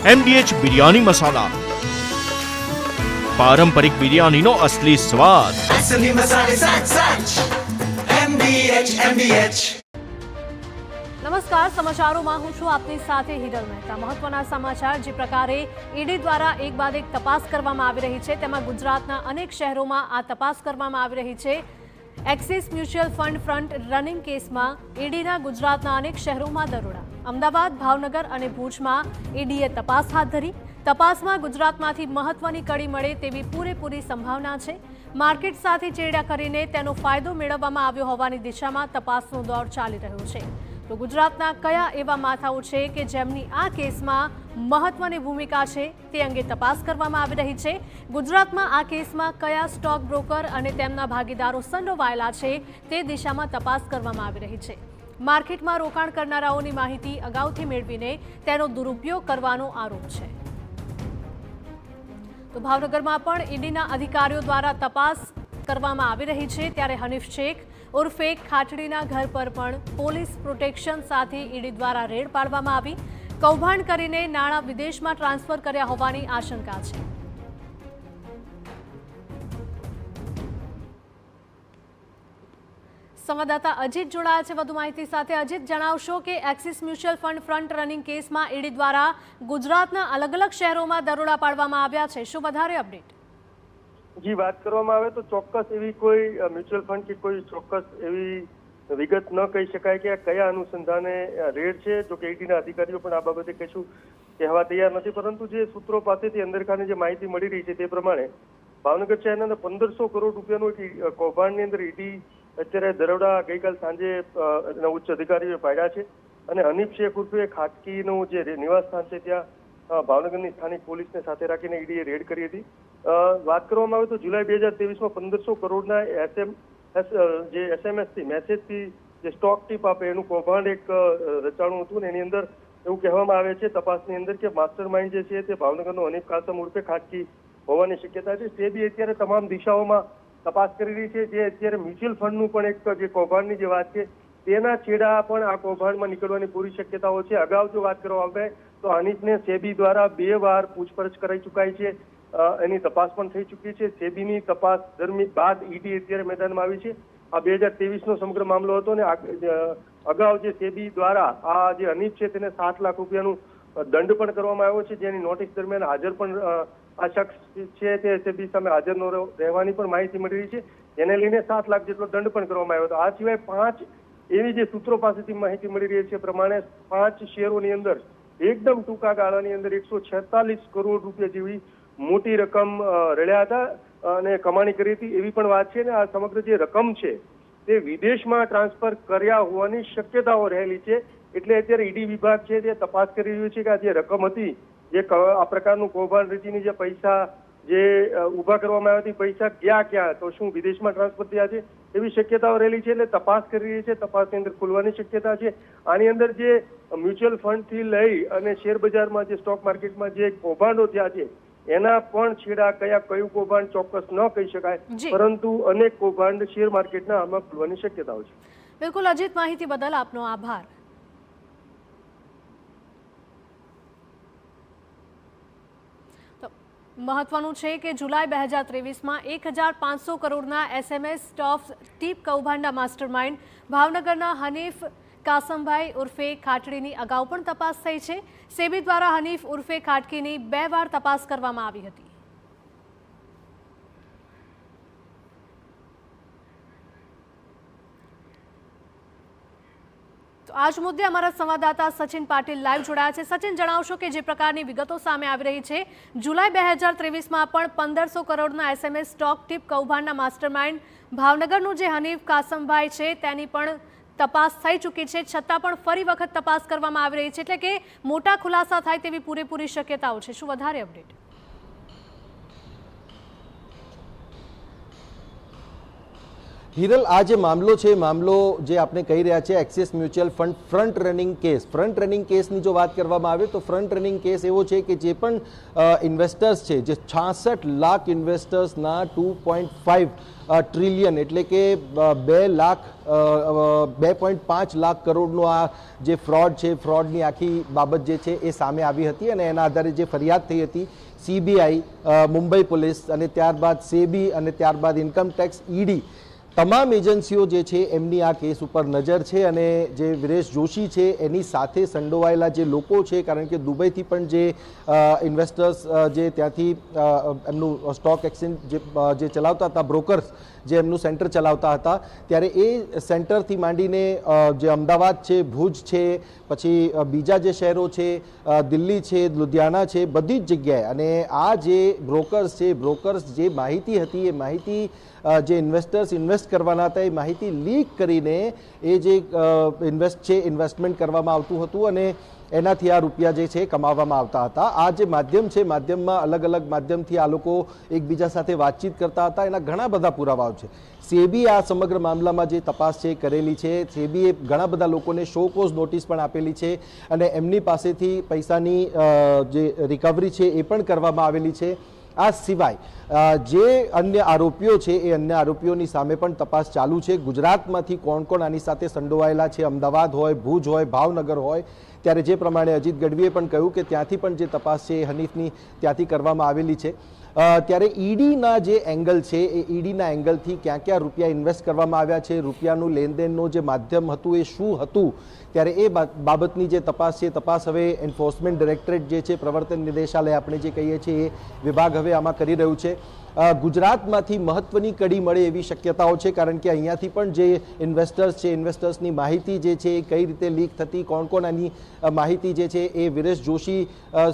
MDH biryani મસાલા, પારંપરિક બિરયાનીનો અસલી સ્વાદ. असली मसाले सच सच MDH નમસ્કાર, સમાચારોમાં હું છું આપની સાથે હિરલ મહેતા. મહત્વના સમાચાર. જે પ્રકારે ઈડી દ્વારા એક બાદ એક તપાસ કરવામાં આવી રહી છે, તેમાં ગુજરાતના અનેક શહેરોમાં આ તપાસ કરવામાં આવી રહી છે. Axis mutual fund front running કેસમાં ઈડીના ગુજરાતના અનેક શહેરોમાં દરોડા. અમદાવાદ, ભાવનગર અને ભુજમાં ઈડીએ તપાસ હાથ ધરી. તપાસમાં ગુજરાતમાંથી મહત્વની કડી મળે તેવી પૂરેપૂરી સંભાવના છે. માર્કેટ સાથે ચેડા કરીને તેનો ફાયદો મેળવવામાં આવ્યો હોવાની દિશામાં તપાસનો દોર ચાલી રહ્યો છે. તો ગુજરાતના કયા એવા માથાઓ છે કે જેમની આ કેસમાં મહત્વની ભૂમિકા છે તે અંગે તપાસ કરવામાં આવી રહી છે. ગુજરાતમાં આ કેસમાં કયા સ્ટોક બ્રોકર અને તેમના ભાગીદારો સંડોવાયેલા છે તે દિશામાં તપાસ કરવામાં આવી રહી છે. માર્કેટમાં રોકાણ કરનારાઓની માહિતી અગાઉથી મેળવીને તેનો દુરુપયોગ કરવાનો આરોપ છે. તો ભાવનગરમાં પણ ઈડીના અધિકારીઓ દ્વારા તપાસ કરવામાં આવી રહી છે. ત્યારે હનીફ શેખ ઉર્ફે ખાટડીના ઘર પર પણ પોલીસ પ્રોટેક્શન સાથે ઈડી દ્વારા રેડ પાડવામાં આવી. કૌભાંડ કરીને નાણાં વિદેશમાં ટ્રાન્સફર કર્યા હોવાની આશંકા છે. સંવાદદાતા અજીત જોડાયા છે વધુ માહિતી સાથે. અજીત, જણાવશો કે axis mutual fund front running કેસમાં ઈડી દ્વારા ગુજરાતના અલગ અલગ શહેરોમાં દરોડા પાડવામાં આવ્યા છે. શું વધારે અપડેટ? જી, વાત કરવામાં આવે તો ચોક્કસ એવી કોઈ મ્યુચ્યુઅલ ફંડ કે કોઈ ચોક્કસ એવી વિગત ન કહી શકાય કે કયા અનુસંધાને રેડ છે. જો કે ઈડીના અધિકારીઓ પણ આ બાબતે કશું કહેવા તૈયાર નથી, પરંતુ જે સૂત્રો પાસેથી અંદરખાને જે માહિતી મળી રહી છે તે પ્રમાણે ભાવનગર શહેરના 1500 કરોડ રૂપિયાનું એક કૌભાંડની અંદર ઈડી અત્યારે દરોડા ગઈકાલ સાંજે ઉચ્ચ અધિકારીઓએ પાડ્યા છે. અને હનીફ શેખ ઉર્ફે ખાટકીનું જે નિવાસ સ્થાન છે ત્યાં ભાવનગરની સ્થાનિક પોલીસને સાથે રાખીને ઈડીએ રેડ કરી હતી. વાત કરવામાં આવે તો જુલાઈ 2023માં 1500 કરોડના જે SMS થી મેસેજથી જે સ્ટોક ટીપ આપે એનું કૌભાંડ એક રચાણું હતું. ને એની અંદર એવું કહેવામાં આવે છે તપાસની અંદર કે માસ્ટર માઇન્ડ જે છે તે ભાવનગરનો હનીફ કાસમ ઉર્ફે ખાટકી હોવાની શક્યતા છે. તે બી અત્યારે તમામ દિશાઓમાં તપાસ કરી રહી છે. જે અત્યારે મ્યુચ્યુઅલ ફંડનું પણ એક જે કૌભાંડની જે વાત છે તેના છેડા પણ આ કૌભાંડમાં નીકળવાની પૂરી શક્યતાઓ છે. અગાઉ જો વાત કરવામાં આવે તો હનીફને સેબી દ્વારા 2 વાર પૂછપરછ કરાઈ ચુકાઈ છે. એની તપાસ પણ થઈ ચૂકી છે. સેબીની તપાસ દરમિયાન બાદ ઈડી અત્યારે મેદાનમાં આવી છે. આ 2023નો સમગ્ર મામલો હતો ને અગાઉ જે સેબી દ્વારા આ જે હનીફ છે તેને 7 લાખ રૂપિયાનું દંડ પણ કરવામાં આવ્યો છે. જેની નોટિસ દરમિયાન હાજર પણ આ શખ્સ છે તે સેબી સામે હાજર ન રહેવાની પણ માહિતી મળી રહી છે. જેને લઈને 7 લાખ જેટલો દંડ પણ કરવામાં આવ્યો હતો. આ સિવાય 5 એવી જે સૂત્રો પાસેથી માહિતી મળી રહી છે પ્રમાણે 5 શેરોની અંદર એકદમ ટૂંકા ગાળાની અંદર 146 કરોડ રૂપિયા જેવી મોટી રકમ રળ્યા હતા અને કમાણી કરી હતી એવી પણ વાત છે. ને આ સમગ્ર જે રકમ છે તે વિદેશમાં ટ્રાન્સફર કર્યા હોવાની શક્યતાઓ રહેલી છે. એટલે અત્યારે ઈડી વિભાગ છે તે તપાસ કરી રહ્યું છે કે આ જે રકમ હતી, જે આ પ્રકારનું કૌભાંડ રચીને જે પૈસા જે ઉભા કરવામાં આવ્યા હતા પૈસા ક્યાં તો શું વિદેશમાં ટ્રાન્સફર થયા છે એવી શક્યતાઓ રહેલી છે. એટલે તપાસ કરી રહી છે. તપાસની અંદર ખુલવાની શક્યતા છે. આની અંદર જે મ્યુચ્યુઅલ ફંડથી લઈ અને શેર બજારમાં જે સ્ટોક માર્કેટમાં જે કૌભાંડો થયા છે એના પણ છેડા કયું કૌભાંડ ચોક્કસ ન કહી શકાય, પરંતુ અનેક કૌભાંડ શેર માર્કેટના આમાં ખુલવાની શક્યતાઓ છે. બિલકુલ અજીત, માહિતી બદલ આપનો આભાર. મહત્વનું છે કે જુલાઈ 2023માં 1500 કરોડના SMS સ્ટોક ટીપ કૌભાંડના માસ્ટરમાઇન્ડ ભાવનગરના હનીફ કાસમભાઈ ઉર્ફે ખાટડીની અગાઉ પણ તપાસ થઈ છે. સેબી દ્વારા હનીફ ઉર્ફે ખાટકીની 2 વાર તપાસ કરવામાં આવી હતી. તો આ જ મુદ્દે અમારા સંવાદદાતા સચિન પાટીલ લાઈવ જોડાયા છે. સચિન, જણાવશો કે જે પ્રકારની વિગતો સામે આવી રહી છે, જુલાઈ 2023માં પણ 1500 કરોડના SMS સ્ટોક ટીપ કૌભાંડના માસ્ટરમાઇન્ડ ભાવનગરનું જે હનીફ કાસમભાઈ છે તેની પણ તપાસ થઈ ચૂકી છે, છતાં પણ ફરી વખત તપાસ કરવામાં આવી રહી છે. એટલે કે મોટા ખુલાસા થાય તેવી પૂરેપૂરી શક્યતાઓ છે. શું વધારે અપડેટ? હિરલ, આ જે મામલો છે, મામલો જે આપણે કહી રહ્યા છે axis mutual fund front running case. Front running કેસની જો વાત કરવામાં આવે તો ફ્રન્ટ રનિંગ કેસ એવો છે કે જે પણ ઇન્વેસ્ટર્સ છે, જે 66 લાખ ઇન્વેસ્ટર્સના 2.5 ટ્રિલિયન એટલે કે 2.5 લાખ કરોડનો આ જે ફ્રોડ છે, ફ્રોડની આખી બાબત જે છે એ સામે આવી હતી અને એના આધારે જે ફરિયાદ થઈ હતી CBI, મુંબઈ પોલીસ અને ત્યારબાદ સેબી અને ત્યારબાદ ઇન્કમ ટેક્સ, ઈડી, તમામ એજન્સીઓ જે છે એમની આ કેસ ઉપર નજર છે અને જે વિરેશ જોશી છે એની સાથે સંડોવાયેલા જે લોકો છે, કારણ કે દુબઈથી પણ જે ઇન્વેસ્ટર્સ જે ત્યાંથી એમનું સ્ટોક એક્સચેન્જ જે ચલાવતા હતા, બ્રોકર્સ જે એમનું સેન્ટર ચલાવતા હતા, ત્યારે એ સેન્ટરથી માંડીને જે અમદાવાદ છે, ભુજ છે, પછી બીજા જે શહેરો છે, દિલ્હી છે, લુધિયાના છે, બધી જ જગ્યાએ અને આ જે બ્રોકર્સ છે, બ્રોકર્સ જે માહિતી હતી એ માહિતી જે ઇન્વેસ્ટર્સ ઇન્વેસ્ટ કરવાના હતા એ માહિતી લીક કરીને એ જે ઇન્વેસ્ટમેન્ટ કરવામાં આવતું હતું અને એનાથી આ રૂપિયા જે છે કમાવામાં આવતા હતા. આ જે માધ્યમ છે, માધ્યમમાં અલગ અલગ માધ્યમથી આ લોકો એકબીજા સાથે વાતચીત કરતા હતા, એના ઘણા બધા પુરાવાઓ છે. સેબી આ સમગ્ર મામલામાં જે તપાસ છે કરેલી છે. સેબીએ ઘણા બધા લોકોને શો કોઝ નોટિસ પણ આપેલી છે અને એમની પાસેથી પૈસાની જે રિકવરી છે એ પણ કરવામાં આવેલી છે. આ સિવાય જે અન્ય આરોપીઓ છે એ અન્ય આરોપીઓની સામે પણ તપાસ ચાલુ છે. ગુજરાતમાંથી કોણ કોણ આની સાથે સંડોવાયેલા છે, અમદાવાદ હોય, ભુજ હોય, ભાવનગર હોય, ત્યારે જે પ્રમાણે અજીત ગઢવીએ પણ કહ્યું કે ત્યાંથી પણ જે તપાસ છે એ હનીફની ત્યાંથી કરવામાં આવેલી છે. ત્યારે ઈડીના જે એંગલ છે એ ઈડીના એંગલથી ક્યાં ક્યાં રૂપિયા ઇન્વેસ્ટ કરવામાં આવ્યા છે, રૂપિયાનું લેનદેનનું જે માધ્યમ હતું એ શું હતું, ત્યારે એ બાબતની જે તપાસ છે, તપાસ હવે એન્ફોર્સમેન્ટ ડાયરેક્ટરેટ જે છે, પ્રવર્તન નિદેશાલય આપણે જે કહીએ છીએ એ વિભાગ હવે આમાં કરી રહ્યું છે. ગુજરાતમાંથી મહત્વની કડી મળે એવી શક્યતાઓ છે, કારણ કે અહીંયાથી પણ જે ઇન્વેસ્ટર્સ છે, ઇન્વેસ્ટર્સની માહિતી જે છે એ કઈ રીતે લીક થતી, કોણ કોણ આની માહિતી જે છે એ વિરેશ જોશી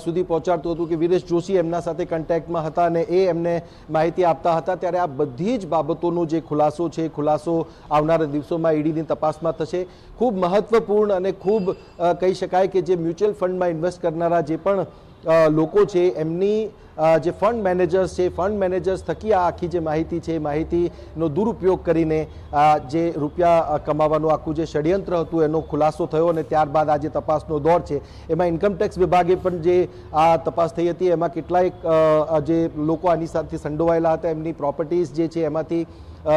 સુધી પહોંચાડતું હતું કે વિરેશ જોશી એમના સાથે કોન્ટેક્ટમાં હતા અને એ એમને માહિતી આપતા હતા. ત્યારે આ બધી જ બાબતોનો જે ખુલાસો છે, ખુલાસો આવનારા દિવસોમાં ઈડીની તપાસમાં થશે. ખૂબ મહત્વપૂર્ણ અને ખૂબ કહી શકાય કે જે મ્યુચ્યુઅલ ફંડમાં ઇન્વેસ્ટ કરનારા જે પણ લોકો છે એમની જે ફંડ મેનેજર્સ છે, ફંડ મેનેજર્સ થકી આ આખી જે માહિતી છે, માહિતીનો દુરુપયોગ કરીને જે રૂપિયા કમાવાનું આખું જે ષડયંત્ર હતું એનો ખુલાસો થયો અને ત્યારબાદ આ જે તપાસનો દોર છે એમાં ઇન્કમટેક્સ વિભાગે પણ જે આ તપાસ થઈ હતી એમાં કેટલાક જે લોકો આની સાથે સંડોવાયેલા હતા એમની પ્રોપર્ટીઝ જે છે એમાંથી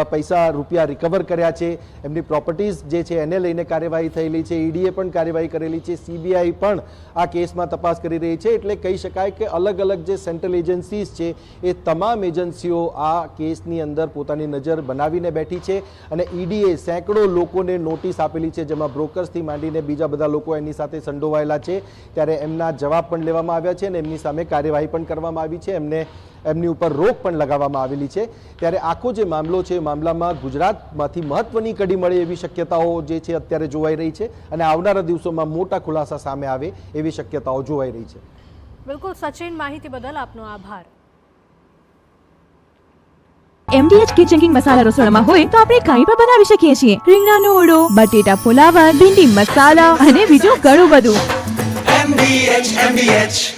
પૈસા રૂપિયા રિકવર કર્યા છે, એમની પ્રોપર્ટીઝ જે છે એને લઈને કાર્યવાહી થયેલી છે. ઈડીએ પણ કાર્યવાહી કરેલી છે, CBI પણ આ કેસમાં તપાસ કરી રહી છે. એટલે કહી શકાય કે અલગ અલગ જે સેન્ટ્રલ એજન્સીઝ છે એ તમામ એજન્સીઓ આ કેસની અંદર પોતાની નજર બનાવીને બેઠી છે અને ઈડીએ સેંકડો લોકોને નોટિસ આપેલી છે, જેમાં બ્રોકર્સથી માંડીને બીજા બધા લોકો એની સાથે સંડોવાયેલા છે. ત્યારે એમના જવાબ પણ લેવામાં આવ્યા છે અને એમની સામે કાર્યવાહી પણ કરવામાં આવી છે, એમની ઉપર રોક પણ લગાવવામાં આવેલી છે. ત્યારે આખો જે મામલો છે, મામલામાં ગુજરાતમાંથી મહત્વની કડી મળે એવી શક્યતાઓ જે છે અત્યારે જોવાઈ રહી છે અને આવનારા દિવસોમાં મોટા ખુલાસા સામે આવે એવી શક્યતાઓ જોવાઈ રહી છે. બિલકુલ સચિન, માહિતી બદલ આપનો આભાર. MDH કિચન કિંગ મસાલા રસોડામાં હોય તો આપણે કાંઈ પણ બનાવી શકીએ છીએ. રીંગણાનો ઓળો, બટેટા ફુલાવર, ભીંડી મસાલા અને બીજું ઘણું બધું. MBH